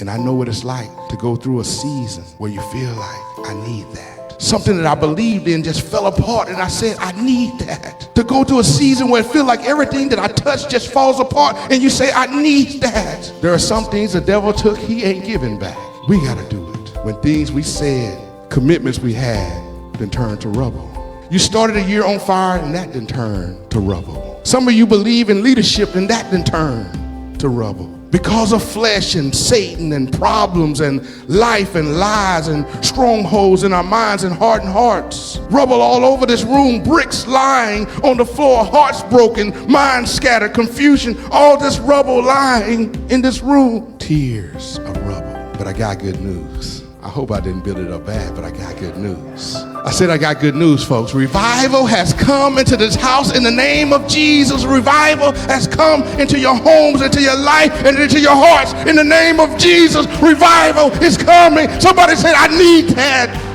And I know what it's like to go through a season where you feel like, I need that. Something that I believed in just fell apart, and I said, I need that. To go through a season where it feels like everything that I touch just falls apart, and you say, I need that. There are some things the devil took, he ain't giving back. We gotta do it. When things we said, commitments we had, then turned to rubble. You started a year on fire, and that then turned to rubble. Some of you believe in leadership, and that then turned to rubble. Because of flesh and Satan and problems and life and lies and strongholds in our minds and hardened hearts. Rubble all over this room, bricks lying on the floor, hearts broken, minds scattered, confusion, all this rubble lying in this room. Tears of rubble. But I got good news. I hope I didn't build it up bad, but I got good news. I said I got good news, folks. Revival has come into this house in the name of Jesus. Revival has come into your homes, into your life, and into your hearts in the name of Jesus. Revival is coming. Somebody said, I need that.